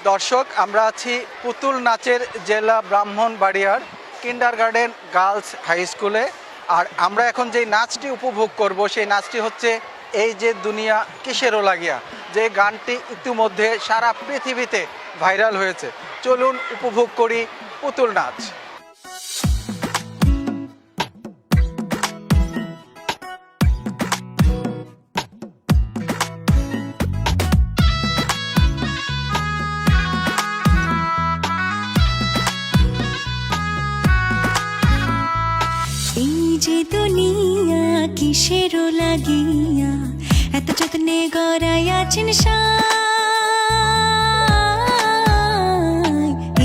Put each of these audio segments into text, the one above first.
দর্শক, আমরা আছি পুতুল নাচের জেলা ব্রাহ্মণবাড়িয়ার কিন্ডারগার্টেন গার্লস হাই স্কুলে। আর আমরা এখন যে নাচটি উপভোগ করব সেই নাচটি হচ্ছে এই যে দুনিয়া কিসেরও লাগিয়া, যে গানটি ইতিমধ্যে সারা পৃথিবীতে ভাইরাল হয়েছে। চলুন উপভোগ করি পুতুল নাচ। যে দুনিয়া কিসেরও লাগিয়া এত যত্নে গড়াইয়াছেন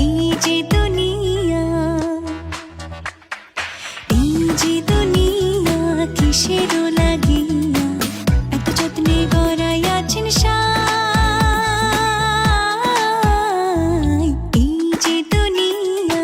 এই যে দুনিয়া কিসেরও লাগিয়া এত যত্নে গড়াইয়াছেন এই যে দুনিয়া।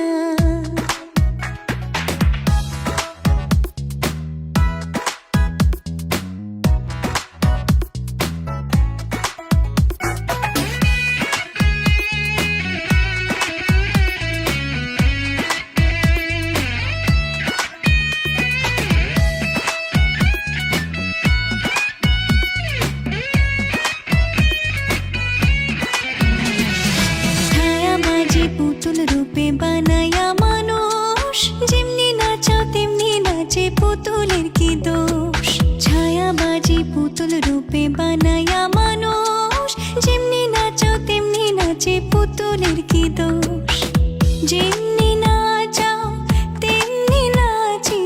পুতুল রূপে বানায়া মানুষ, যেমনি নাচাও তেমনি নাচে, পুতুলের কি দোষ? ছায়াবাজি পুতুল রূপে বানায়া মানুষ, যেমনি নাচাও তেমনি নাচে, পুতুলের কি দোষ? যেমনি নাচাও তেমনি নাচি,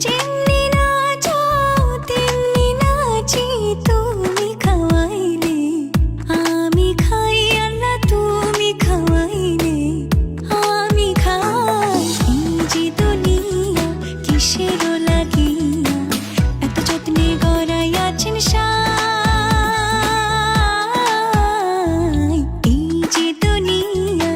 যেমনি নাচাও তেমনি নাচি, তুমি খাওয়াইলে আমি খাই, আল্লাহ তুমি খাওয়াইলে আমি খাই। এই যে দুনিয়া কিসেরও লাগিয়া এত যত্নে গড়াইয়াছেন এই যে দুনিয়া।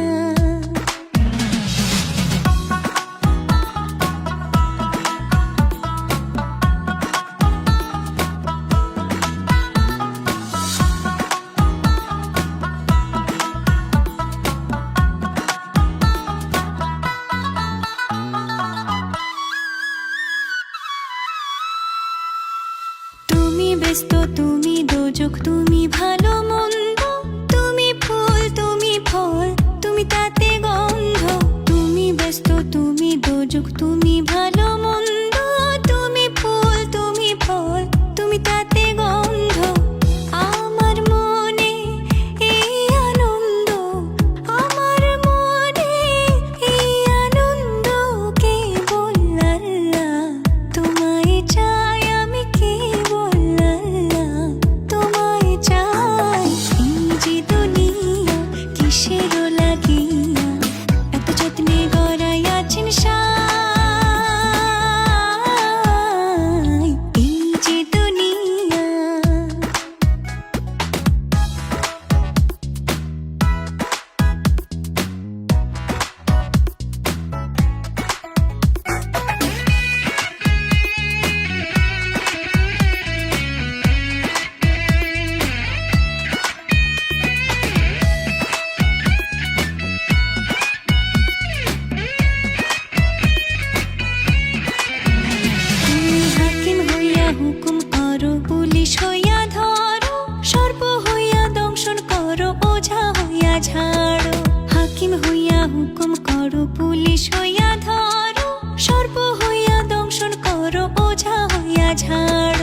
তুমি ব্যস্ত, তুমি দোজক, তুমি ভালো মন্দ, তুমি ফুল, তুমি ফল, তুমি তাতে গন্ধ। তুমি ব্যস্ত, তুমি দোজক, তুমি ভালো মন্দ, তুমি ফুল, তুমি ফল, তুমি তাতে গন্ধ। আমার মনে এই আনন্দ, আমার মনে এই আনন্দ, কেবল আল্লাহ তোমায় চাই, আমি কেবল আল্লাহ তোমায় চাই। এই যে দুনিয়া কিসেরও লাগিয়া এত যত্নে গড়াইয়াছেন এই যে দুনিয়া। তুমি হাকিম হইয়া হুকুম করো, পুলিশ হইয়া ধরো, সর্প হইয়া দংশন করো, ওঝা হইয়া ঝাড়ো। হাকিম হইয়া হুকুম করো, পুলিশ হইয়া ধরো, সর্প হইয়া দংশন করো, ওঝা হইয়া ঝাড়ো।